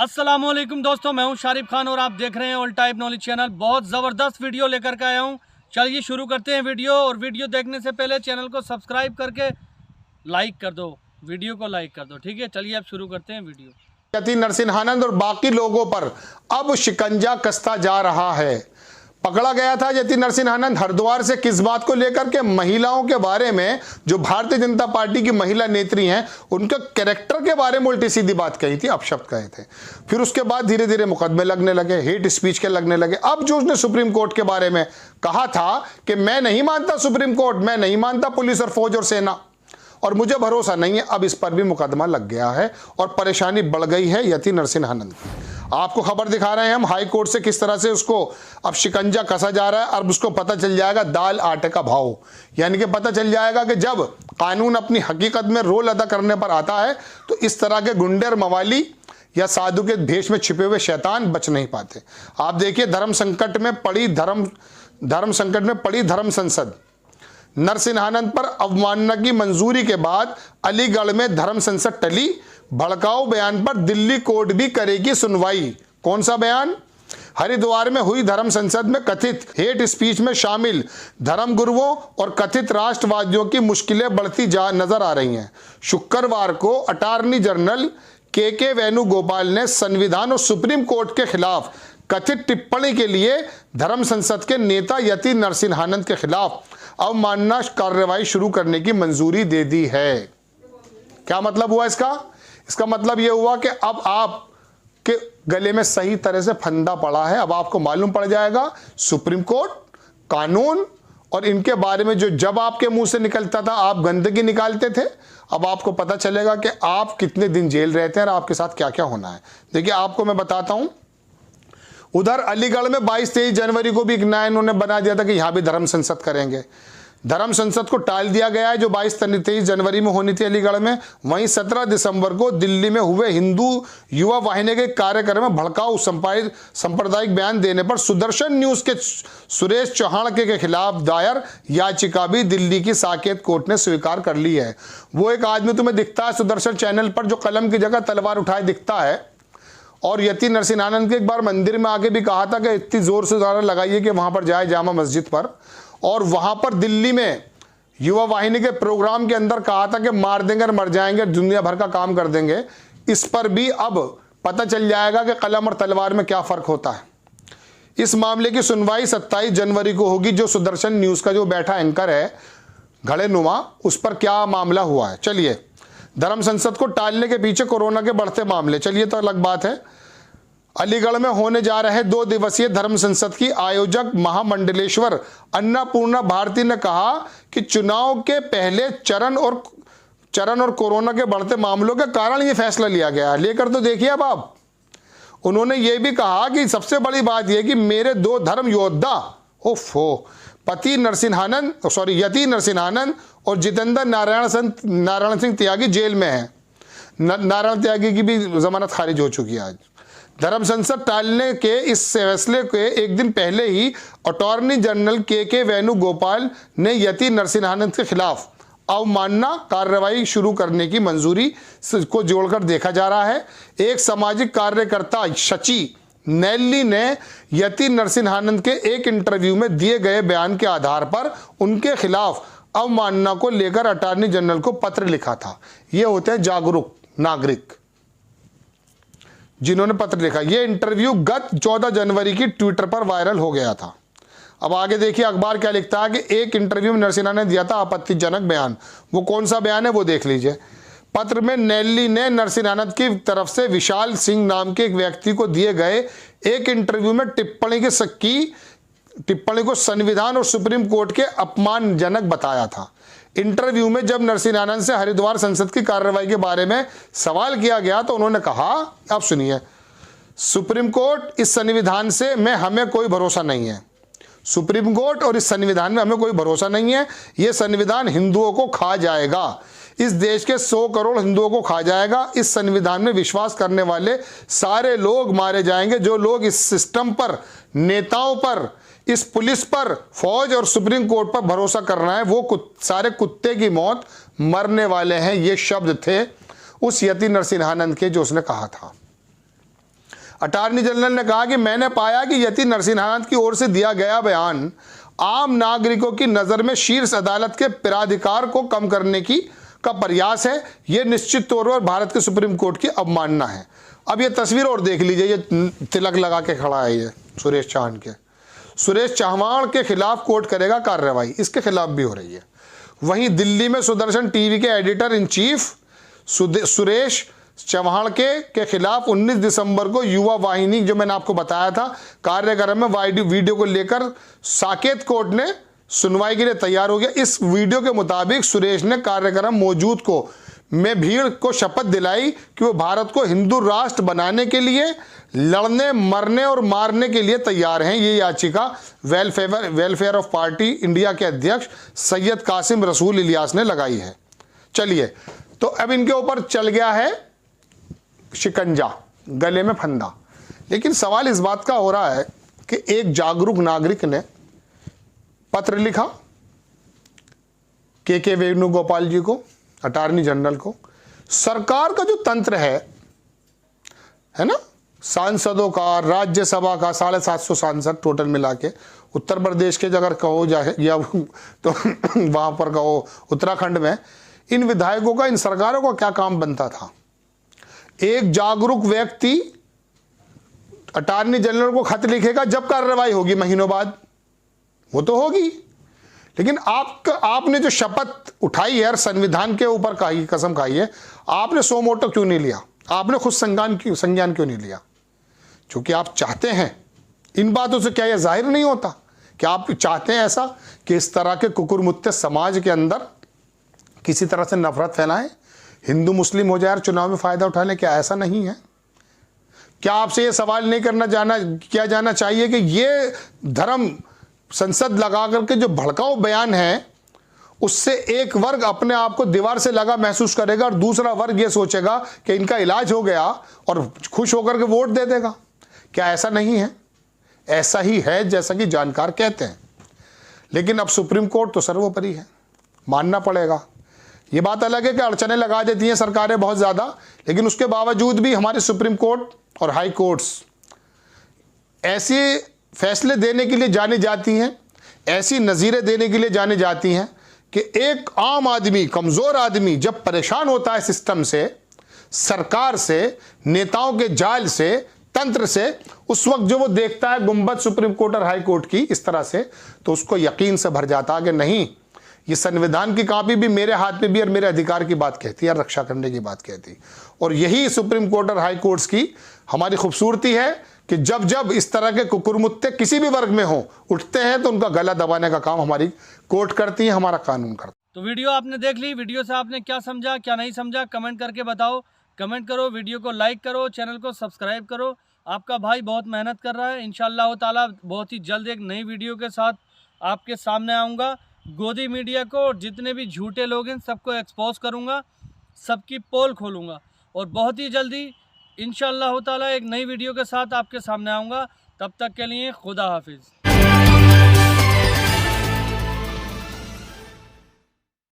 अस्सलामुअलैकुम दोस्तों, मैं हूं शारिफ खान और आप देख रहे हैं ऑल टाइप नॉलेज चैनल। बहुत ज़बरदस्त वीडियो लेकर के आया हूं। चलिए शुरू करते हैं वीडियो। और वीडियो देखने से पहले चैनल को सब्सक्राइब करके लाइक कर दो, वीडियो को लाइक कर दो, ठीक है। चलिए अब शुरू करते हैं वीडियो। यति नरसिंहानंद और बाकी लोगों पर अब शिकंजा कसता जा रहा है। पकड़ा गया था यति नरसिंहानंद हरिद्वार से किस बात को लेकर के, महिलाओं के बारे में, जो भारतीय जनता पार्टी की महिला नेत्री हैं उनके कैरेक्टर के बारे में उल्टी सीधी बात कही थी, अपशब्द कहे थे। फिर उसके बाद धीरे धीरे मुकदमे लगने लगे, हेट स्पीच के लगने लगे। अब जो उसने सुप्रीम कोर्ट के बारे में कहा था कि मैं नहीं मानता सुप्रीम कोर्ट, मैं नहीं मानता पुलिस और फौज और सेना, और मुझे भरोसा नहीं है, अब इस पर भी मुकदमा लग गया है और परेशानी बढ़ गई है यति नरसिंहानंद की। आपको खबर दिखा रहे हैं हम हाई कोर्ट से किस तरह से उसको अब शिकंजा कसा जा रहा है। अब उसको पता चल जाएगा दाल आटे का भाव, यानी कि पता चल जाएगा कि जब कानून अपनी हकीकत में रोल अदा करने पर आता है तो इस तरह के गुंडे और मवाली या साधु के भेष में छिपे हुए शैतान बच नहीं पाते। आप देखिए, धर्म संकट में पड़ी धर्म संसद। नरसिंहानंद पर अवमानना की मंजूरी के बाद अलीगढ़ में धर्म संसद टली। भड़काऊ बयान पर दिल्ली कोर्ट भी करेगी सुनवाई। कौन सा बयान? हरिद्वार में हुई धर्म संसद में कथित हेट स्पीच में शामिल धर्म गुरुओं और कथित राष्ट्रवादियों की मुश्किलें बढ़ती नजर आ रही हैं। शुक्रवार को अटॉर्नी जनरल के वेणुगोपाल ने संविधान और सुप्रीम कोर्ट के खिलाफ कथित टिप्पणी के लिए धर्म संसद के नेता यति नरसिंहानंद के खिलाफ अवमानना कार्रवाई शुरू करने की मंजूरी दे दी है। क्या मतलब हुआ इसका? इसका मतलब यह हुआ कि अब आपके गले में सही तरह से फंदा पड़ा है। अब आपको मालूम पड़ जाएगा सुप्रीम कोर्ट, कानून और इनके बारे में जो जब आपके मुंह से निकलता था आप गंदगी निकालते थे, अब आपको पता चलेगा कि आप कितने दिन जेल रहते हैं और आपके साथ क्या क्या होना है। देखिए, आपको मैं बताता हूं, उधर अलीगढ़ में 22-23 जनवरी को भी एक नया इन्होंने बना दिया था कि यहां भी धर्म संसद करेंगे। धर्म संसद को टाल दिया गया है जो 22-23 जनवरी में होनी थी अलीगढ़ में। वहीं 17 दिसंबर को दिल्ली में हुए हिंदू युवा वाहिनी के कार्यक्रम में भड़काऊ सांप्रदायिक बयान देने पर सुदर्शन न्यूज के सुरेश चौहान के खिलाफ दायर याचिका भी दिल्ली की साकेत कोर्ट ने स्वीकार कर ली है। वो एक आदमी तुम्हें दिखता है सुदर्शन चैनल पर जो कलम की जगह तलवार उठाए दिखता है, और यति नरसिंहानंद के एक बार मंदिर में आके भी कहा था कि इतनी जोर से नारा लगाइए कि वहां पर जाए जामा मस्जिद पर, और वहां पर दिल्ली में युवा वाहिनी के प्रोग्राम के अंदर कहा था कि मार देंगे और मर जाएंगे, दुनिया भर का काम कर देंगे। इस पर भी अब पता चल जाएगा कि कलम और तलवार में क्या फर्क होता है। इस मामले की सुनवाई 27 जनवरी को होगी। जो सुदर्शन न्यूज का जो बैठा एंकर है घड़े नुमा, उस पर क्या मामला हुआ है। चलिए, धर्म संसद को टालने के पीछे कोरोना के बढ़ते मामले, चलिए तो अलग बात है। अलीगढ़ में होने जा रहे 2 दिवसीय धर्म संसद की आयोजक महामंडलेश्वर अन्नपूर्णा भारती ने कहा कि चुनाव के पहले चरण और कोरोना के बढ़ते मामलों के कारण ये फैसला लिया गया। लेकर तो देखिए अब आप। उन्होंने ये भी कहा कि सबसे बड़ी बात यह कि मेरे 2 धर्म योद्धा यति नरसिंहानंद और जितेंद्र नारायण सिंह त्यागी जेल में हैं। नारायण त्यागी की भी जमानत खारिज हो चुकी है आज। धर्म संसद टालने के इस फैसले के एक दिन पहले ही अटॉर्नी जनरल के वेणुगोपाल ने यति नरसिंहानंद के खिलाफ अवमानना कार्रवाई शुरू करने की मंजूरी को जोड़कर देखा जा रहा है। एक सामाजिक कार्यकर्ता शची नेल्ली ने यति नरसिंहानंद के एक इंटरव्यू में दिए गए बयान के आधार पर उनके खिलाफ अवमानना को लेकर अटॉर्नी जनरल को पत्र लिखा था। ये होते हैं जागरूक नागरिक जिन्होंने पत्र लिखा। यह इंटरव्यू गत 14 जनवरी की ट्विटर पर वायरल हो गया था। अब आगे देखिए अखबार क्या लिखता है कि एक इंटरव्यू में नरसिंहानंद ने दिया था आपत्तिजनक बयान। वो कौन सा बयान है वो देख लीजिए। पत्र में नेल्ली ने नरसिंहानंद की तरफ से विशाल सिंह नाम के एक व्यक्ति को दिए गए एक इंटरव्यू में टिप्पणी को संविधान और सुप्रीम कोर्ट के अपमानजनक बताया था। इंटरव्यू में जब नरसिंहानंद से हरिद्वार संसद की कार्रवाई के बारे में सवाल किया गया तो उन्होंने कहा, आप सुनिए, सुप्रीम कोर्ट इस संविधान से हमें कोई भरोसा नहीं है। सुप्रीम कोर्ट और इस संविधान में हमें कोई भरोसा नहीं है। यह संविधान हिंदुओं को खा जाएगा, इस देश के 100 करोड़ हिंदुओं को खा जाएगा। इस संविधान में विश्वास करने वाले सारे लोग मारे जाएंगे। जो लोग इस सिस्टम पर, नेताओं पर, इस पुलिस पर, फौज और सुप्रीम कोर्ट पर भरोसा करना है, वो सारे कुत्ते की मौत मरने वाले हैं। ये शब्द थे उस यति नरसिंहानंद के जो उसने कहा था। अटॉर्नी जनरल ने कहा कि मैंने पाया कि यति नरसिंहानंद की ओर से दिया गया बयान आम नागरिकों की नज़र में शीर्ष अदालत के पराधिकार को कम करने का प्रयास है। यह निश्चित तौर पर भारत के सुप्रीम कोर्ट की अवमानना है। अब ये तस्वीर और देख लीजिए, ये तिलक लगा के खड़ा है, ये सुरेश चौहान के खिलाफ कोर्ट करेगा कार्रवाई, इसके खिलाफ भी हो रही है। वहीं दिल्ली में सुदर्शन टीवी के editor in chief Suresh Chauhan के खिलाफ 19 दिसंबर को युवा वाहिनी, जो मैंने आपको बताया था, कार्यक्रम में वीडियो को लेकर साकेत कोर्ट ने सुनवाई के लिए तैयार हो गया। इस वीडियो के मुताबिक सुरेश ने कार्यक्रम मौजूद में भीड़ को शपथ दिलाई कि वो भारत को हिंदू राष्ट्र बनाने के लिए लड़ने, मरने और मारने के लिए तैयार हैं। ये याचिका वेलफेयर ऑफ पार्टी इंडिया के अध्यक्ष सैयद कासिम रसूल इलियास ने लगाई है। चलिए, तो अब इनके ऊपर चल गया है शिकंजा, गले में फंदा। लेकिन सवाल इस बात का हो रहा है कि एक जागरूक नागरिक ने पत्र लिखा के वेणुगोपाल जी को, अटॉर्नी जनरल को। सरकार का जो तंत्र है ना, सांसदों का, राज्यसभा का 750 सांसद टोटल मिला के, उत्तर प्रदेश के अगर कहो जाए या तो वहां पर कहो उत्तराखंड में, इन विधायकों का, इन सरकारों का क्या काम बनता था? एक जागरूक व्यक्ति अटॉर्नी जनरल को खत लिखेगा जब कार्रवाई होगी, महीनों बाद वो तो होगी। लेकिन आपने जो शपथ उठाई है, संविधान के ऊपर कसम खाई है, आपने सो मोटो क्यों नहीं लिया? आपने खुद संज्ञान क्यों नहीं लिया? क्योंकि आप चाहते हैं। इन बातों से क्या यह जाहिर नहीं होता कि आप चाहते हैं ऐसा कि इस तरह के कुकुरमुत्ते समाज के अंदर किसी तरह से नफरत फैलाएं, हिंदू मुस्लिम हो जाए और चुनाव में फायदा उठा लें? क्या ऐसा नहीं है? क्या आपसे ये सवाल नहीं किया जाना चाहिए कि ये धर्म संसद लगा करके जो भड़काऊ बयान है, उससे एक वर्ग अपने आप को दीवार से लगा महसूस करेगा और दूसरा वर्ग ये सोचेगा कि इनका इलाज हो गया और खुश होकर के वोट दे देगा? क्या ऐसा नहीं है? ऐसा ही है जैसा कि जानकार कहते हैं। लेकिन अब सुप्रीम कोर्ट तो सर्वोपरि है, मानना पड़ेगा। ये बात अलग है कि अड़चनें लगा देती हैं सरकारें बहुत ज़्यादा, लेकिन उसके बावजूद भी हमारे सुप्रीम कोर्ट और हाई कोर्ट्स ऐसे फैसले देने के लिए जानी जाती हैं, ऐसी नज़ीरें देने के लिए जानी जाती हैं कि एक आम आदमी, कमज़ोर आदमी जब परेशान होता है सिस्टम से, सरकार से, नेताओं के जाल से, तंत्र से, उस वक्त जो वो देखता है गुंबद सुप्रीम कोर्ट और हाई कोर्ट की इस तरह से, तो उसको यकीन से भर जाता है कि नहीं, ये संविधान की कॉपी भी मेरे हाथ में भी और मेरे अधिकार की बात कहती है, रक्षा करने की बात कहती। और यही सुप्रीम कोर्ट और हाई कोर्ट्स की हमारी खूबसूरती है कि जब जब इस तरह के कुकुरमुत्ते किसी भी वर्ग में हो उठते हैं, तो उनका गला दबाने का काम हमारी कोर्ट करती है, हमारा कानून करता है। तो वीडियो आपने देख ली। वीडियो से आपने क्या समझा, क्या नहीं समझा, कमेंट करके बताओ। कमेंट करो, वीडियो को लाइक करो, चैनल को सब्सक्राइब करो। आपका भाई बहुत मेहनत कर रहा है। इंशाअल्लाह ताला बहुत ही जल्द एक नई वीडियो के साथ आपके सामने आऊँगा। गोदी मीडिया को और जितने भी झूठे लोग हैं सबको एक्सपोज करूँगा, सबकी पोल खोलूँगा और बहुत ही जल्दी इंशाअल्लाह ताला एक नई वीडियो के साथ आपके सामने आऊँगा। तब तक के लिए खुदा हाफिज़।